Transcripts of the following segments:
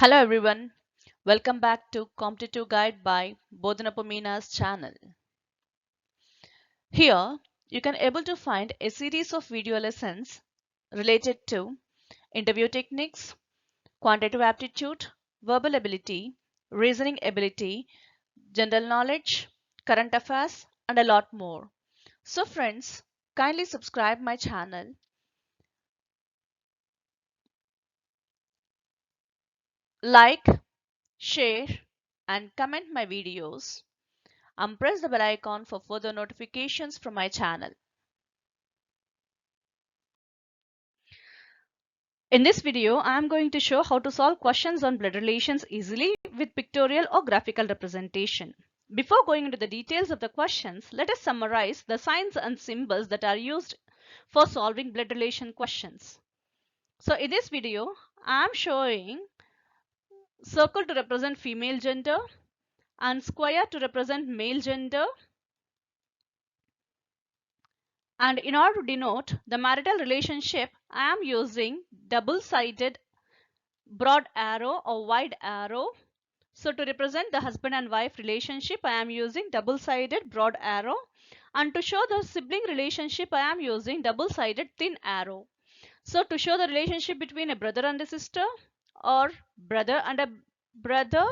Hello everyone, welcome back to Competitive Guide by Bodhanapamina's channel. Here you can able to find a series of video lessons related to interview techniques, quantitative aptitude, verbal ability, reasoning ability, general knowledge, current affairs and a lot more. So friends, kindly subscribe my channel, like, share and comment my videos and press the bell icon for further notifications from my channel. In this video, I am going to show how to solve questions on blood relations easily with pictorial or graphical representation. Before going into the details of the questions, let us summarize the signs and symbols that are used for solving blood relation questions. So in this video, I am showing circle to represent female gender and square to represent male gender. And in order to denote the marital relationship, I am using double-sided broad arrow or wide arrow. So to represent the husband and wife relationship, I am using double-sided broad arrow. And to show the sibling relationship, I am using double-sided thin arrow. So to show the relationship between a brother and a sister, or brother and a brother,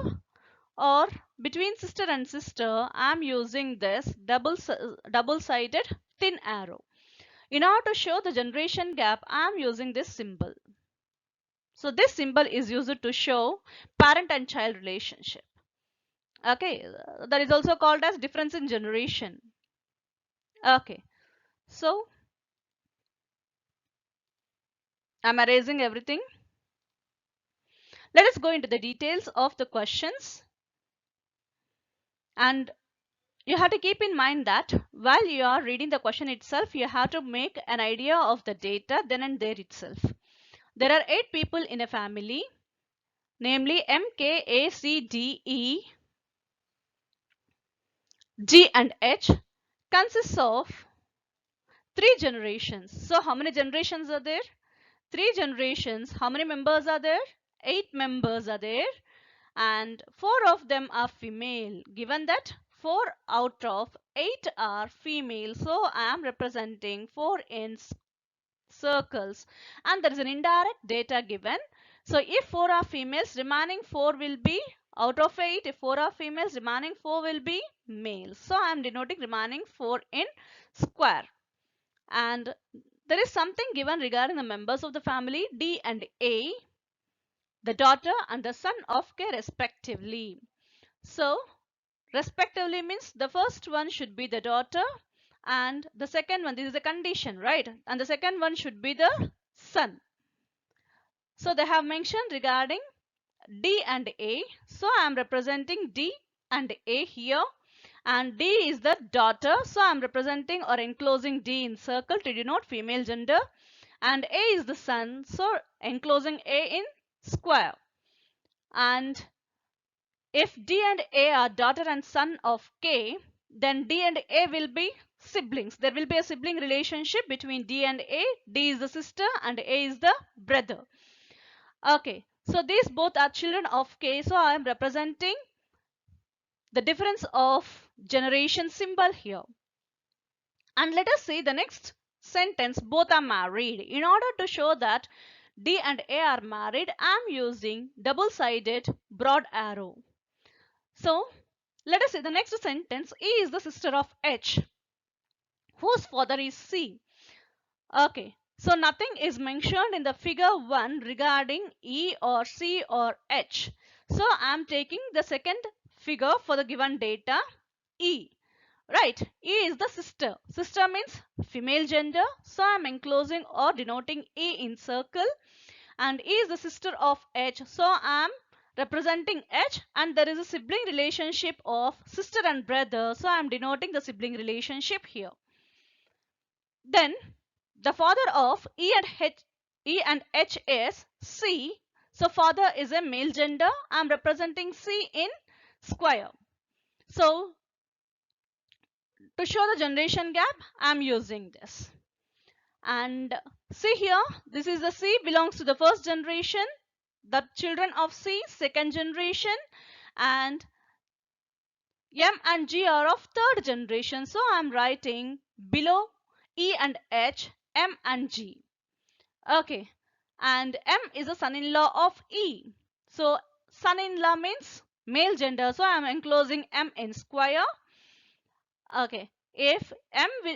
or between sister and sister, I am using this double-sided thin arrow. In order to show the generation gap, I am using this symbol. So this symbol is used to show parent and child relationship. Okay, that is also called as difference in generation. Okay, so I'm erasing everything. Let us go into the details of the questions. And you have to keep in mind that while you are reading the question itself, you have to make an idea of the data then and there itself. There are 8 people in a family, namely M, K, A, C, D, E, G and H consists of 3 generations. So how many generations are there? 3 generations. How many members are there? 8 members are there and 4 of them are female. Given that 4 out of 8 are female, so I am representing 4 in circles and there is an indirect data given. So if 4 are females, remaining 4 will be out of 8. If 4 are females, remaining 4 will be males. So I am denoting remaining 4 in square. And there is something given regarding the members of the family D and A, the daughter and the son of K respectively. So respectively means the first one should be the daughter and the second one, this is a condition, right? And the second one should be the son. So they have mentioned regarding D and A. So I am representing D and A here. And D is the daughter. So I am representing or enclosing D in circle to denote female gender. And A is the son. So enclosing A in square. And if D and A are daughter and son of K, then D and A will be siblings. There will be a sibling relationship between D and A. D is the sister and A is the brother. Okay, so these both are children of K. So I am representing the difference of generation symbol here. And let us see the next sentence. Both are married. In order to show that D and A are married, I am using double-sided broad arrow. So let us see the next sentence. E is the sister of H, whose father is C. Okay, so nothing is mentioned in the figure 1 regarding E or C or H. So I am taking the second figure for the given data, E. Right, E is the sister. Sister means female gender. So I am enclosing or denoting E in circle. And E is the sister of H. So I am representing H and there is a sibling relationship of sister and brother. So I am denoting the sibling relationship here. Then the father of E and H is C. So father is a male gender. I am representing C in square. So to show the generation gap, I am using this. And see here, this is the C belongs to the first generation. the children of C, second generation, and M and G are of third generation. So I'm writing below E and H, M and G. Okay, and M is a son-in-law of E. So son-in-law means male gender. So I'm enclosing M in square. Okay, if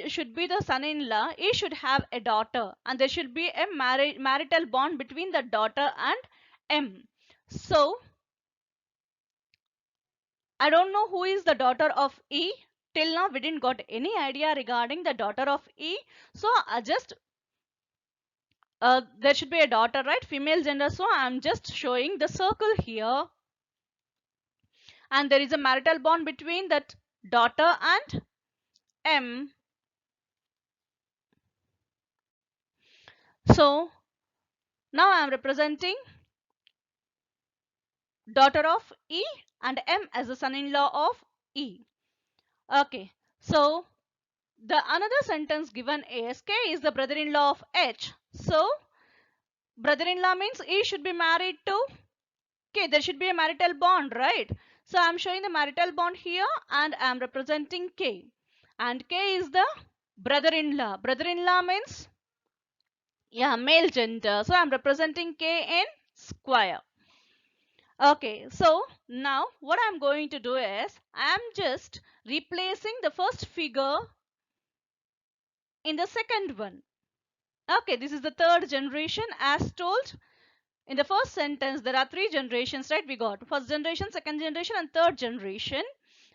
should be the son-in-law, E should have a daughter, and there should be a marital bond between the daughter and M. So I don't know who is the daughter of E. Till now we didn't got any idea regarding the daughter of E. So I just there should be a daughter, right? Female gender. So I'm just showing the circle here, and there is a marital bond between that daughter and M. So now I'm representing daughter of E and M as the son-in-law of E. Okay, so the another sentence given is K is the brother-in-law of H. So brother-in-law means E should be married to K. There should be a marital bond, right? So I'm showing the marital bond here, and I'm representing K. And K is the brother-in-law. Brother-in-law means, yeah, male gender. So I'm representing K in square. Okay, so now what I'm going to do is I'm just replacing the first figure in the second one. Okay, this is the third generation. As told in the first sentence, there are three generations, right? We got first generation, second generation, and third generation.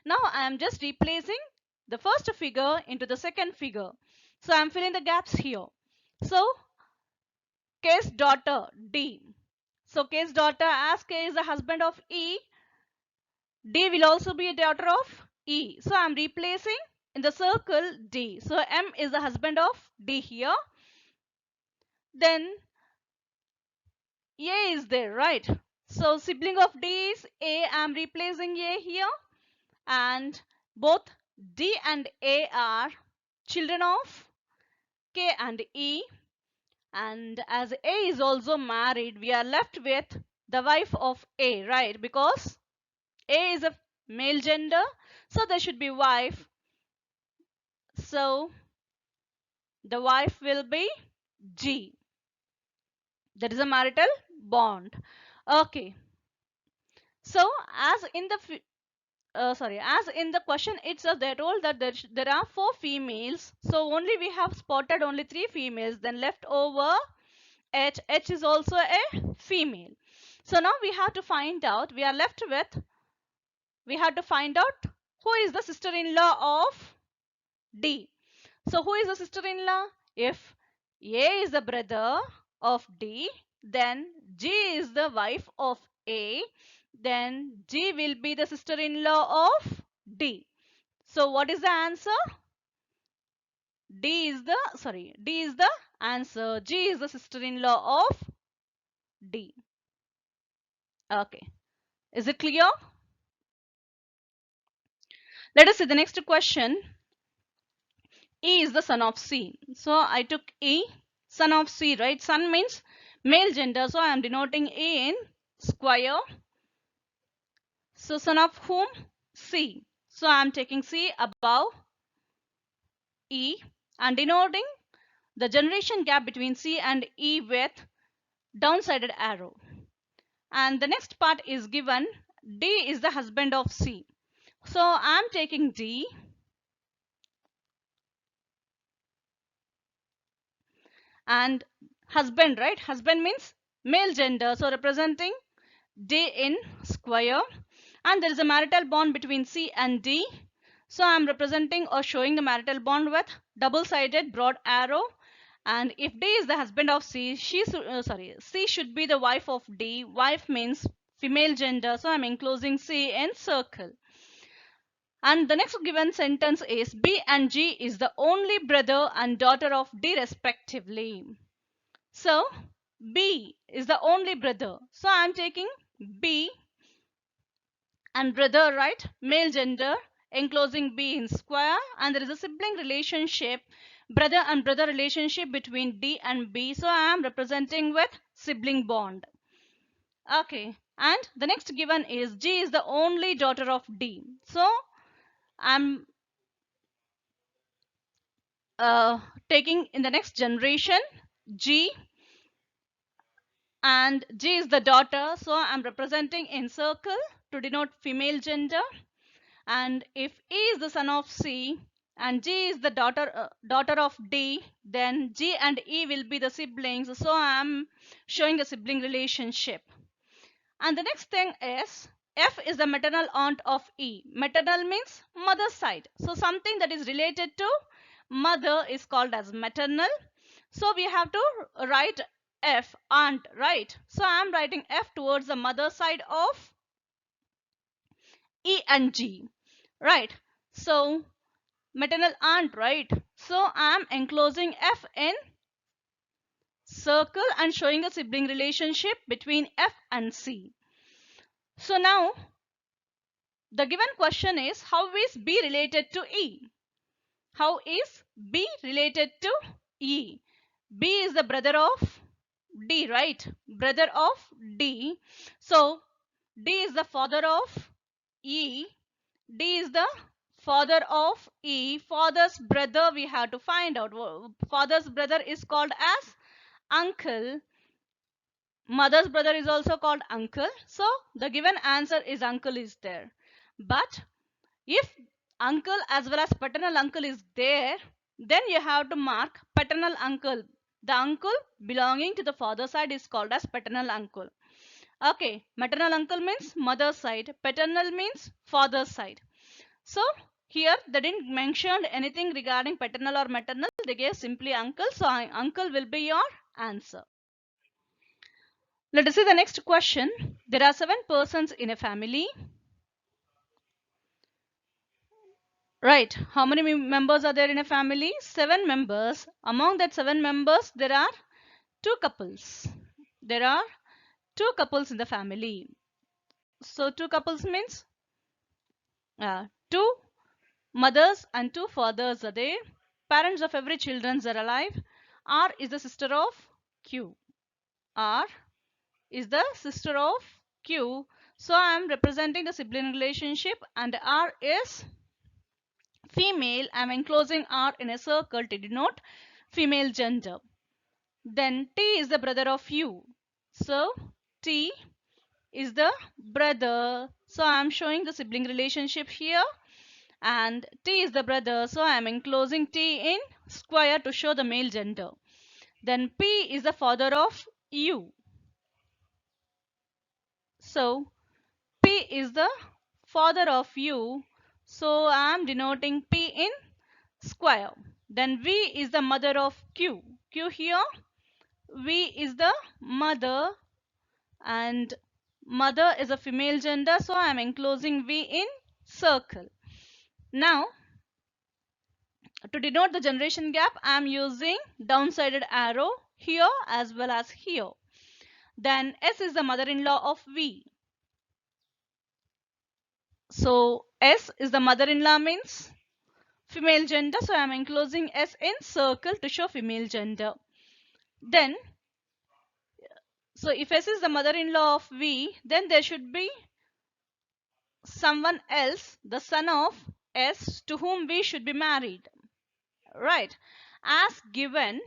Now I am just replacing the first figure into the second figure. So I'm filling the gaps here. So K's daughter D. So K's daughter, as K is the husband of E, D will also be a daughter of E. So I'm replacing in the circle D. So M is the husband of D here. Then A is there, right? So sibling of D is A. I'm replacing A here. And both D and A are children of K and E. And as A is also married, we are left with the wife of A, right? Because A is a male gender, so there should be wife. So the wife will be G. That is a marital bond. Okay. So as in the as in the question itself, they told that there are 4 females. So only we have spotted only 3 females. Then left over H. H is also a female. So now we have to find out. We are left with. We have to find out who is the sister-in-law of D. So who is the sister-in-law? If A is the brother of D, then G is the wife of A, then G will be the sister-in-law of D. So what is the answer? D is the answer. G is the sister-in-law of D. Okay. Is it clear? Let us see the next question. E is the son of C. So I took E, son of C, right? Son means male gender. So I am denoting E in square. So son of whom? C. So I am taking C above E and denoting the generation gap between C and E with downsided arrow. And the next part is given D is the husband of C. So I am taking D and husband, right? Husband means male gender. So representing D in square. And there is a marital bond between C and D. So I am representing or showing the marital bond with double-sided broad arrow. And if D is the husband of C, C should be the wife of D. Wife means female gender. So I'm enclosing C in circle. And the next given sentence is B and G is the only brother and daughter of D respectively. So B is the only brother. So I'm taking B and brother, right? Male gender, enclosing B in square, and there is a sibling relationship, brother and brother relationship between D and B. So I am representing with sibling bond. Okay, and the next given is G is the only daughter of D. So I'm taking in the next generation G, and G is the daughter, so I'm representing in circle to denote female gender. And if E is the son of C and G is the daughter of D, then G and E will be the siblings, so I'm showing a sibling relationship. And the next thing is F is the maternal aunt of E. Maternal means mother's side, so something that is related to mother is called as maternal. So we have to write F, aunt, right? So I am writing F towards the mother side of E and G, right? So maternal aunt, right? So I am enclosing F in circle and showing a sibling relationship between F and C. So now the given question is, how is B related to E? How is B related to E? B is the brother of D, right? Brother of D. So D is the father of E. D is the father of E. Father's brother we have to find out. Father's brother is called as uncle. Mother's brother is also called uncle. So the given answer is uncle is there. But if uncle as well as paternal uncle is there, then you have to mark paternal uncle. The uncle belonging to the father side is called as paternal uncle. Okay, maternal uncle means mother's side, paternal means father's side. So here they didn't mention anything regarding paternal or maternal, they gave simply uncle, so uncle will be your answer. Let us see the next question. There are 7 persons in a family. Right, how many members are there in a family? 7 members. Among that 7 members, there are 2 couples. There are 2 couples in the family. So 2 couples means 2 mothers and 2 fathers are there. Parents of every children are alive. R is the sister of Q. R is the sister of Q. So I am representing the sibling relationship, and R is female. I am enclosing R in a circle to denote female gender. Then T is the brother of U. So T is the brother. So I am showing the sibling relationship here. And T is the brother, so I am enclosing T in square to show the male gender. Then P is the father of U. So P is the father of U, so I am denoting P in square. Then V is the mother of Q. Q here, V is the mother, and mother is a female gender, so I am enclosing V in circle. Now to denote the generation gap, I am using downsided arrow here as well as here. Then S is the mother-in-law of V. So S is the mother-in-law means female gender. So I am enclosing S in circle to show female gender. Then, so if S is the mother-in-law of V, then there should be someone else, the son of S, to whom V should be married. Right. As given,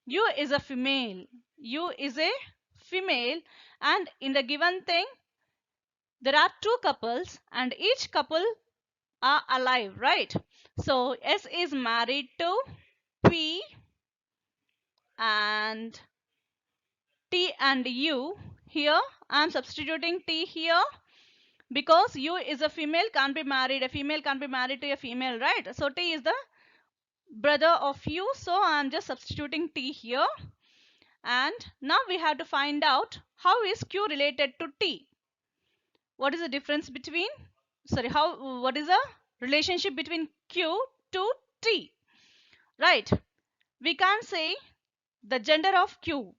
U is a female. U is a female, and in the given thing, there are 2 couples and each couple are alive, right? So S is married to P, and T and U. Here I am substituting T here because U is a female, can't be married. A female can't be married to a female, right? So T is the brother of U, so I am just substituting T here. And now we have to find out how is Q related to T. What is the difference between, what is the relationship between Q to T? Right. We can't say the gender of Q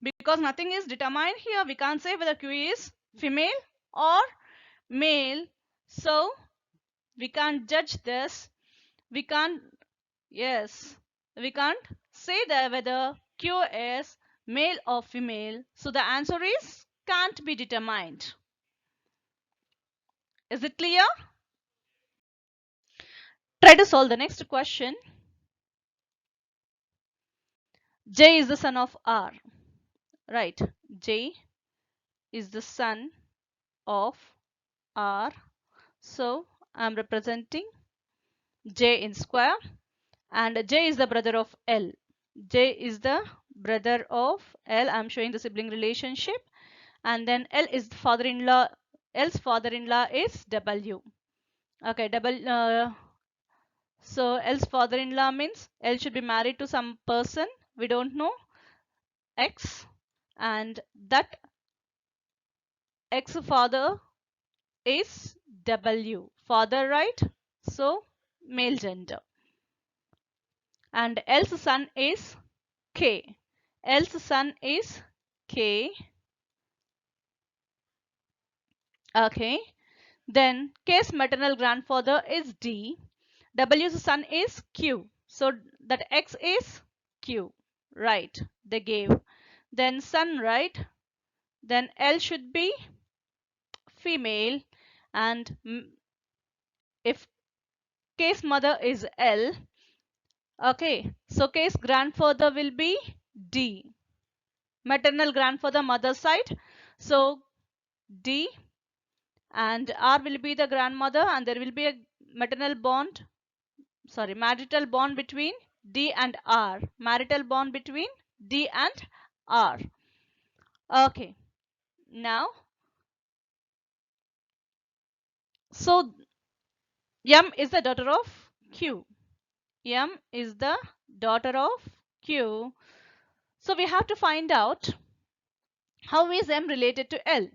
because nothing is determined here. We can't say whether Q is female or male. So we can't judge this. We can't, yes, we can't say that whether Q is male or female. So the answer is can't be determined. Is it clear? Try to solve the next question. J is the son of R. Right. J is the son of R. So I'm representing J in square, and J is the brother of L. J is the brother of L. I'm showing the sibling relationship, and then L is the father-in-law. L's father-in-law is W. Okay, so L's father-in-law means L should be married to some person. We don't know X, and that X father is W. Father, right? So male gender. And L's son is K. L's son is K. Okay. Then K's maternal grandfather is D. W's son is Q. So that X is Q. Right. They gave. Then son, right? Then L should be female. And if K's mother is L, okay, so K's grandfather will be D. Maternal grandfather, mother side. So D, and R will be the grandmother, and there will be a marital bond between D and R. Marital bond between D and R. Okay. Now, so M is the daughter of Q. M is the daughter of Q. So we have to find out how is M related to L.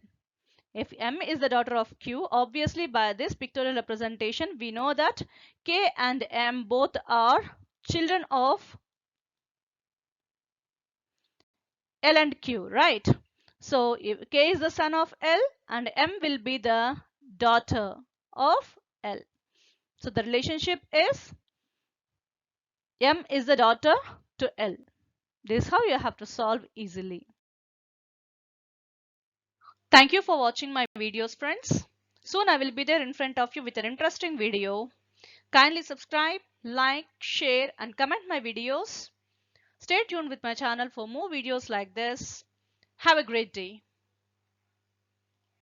If M is the daughter of Q, obviously by this pictorial representation, we know that K and M both are children of L and Q, right? So if K is the son of L and M will be the daughter of L. So the relationship is M is the daughter to L. This is how you have to solve easily. Thank you for watching my videos, friends. Soon I will be there in front of you with an interesting video. Kindly subscribe, like, share and comment my videos. Stay tuned with my channel for more videos like this. Have a great day.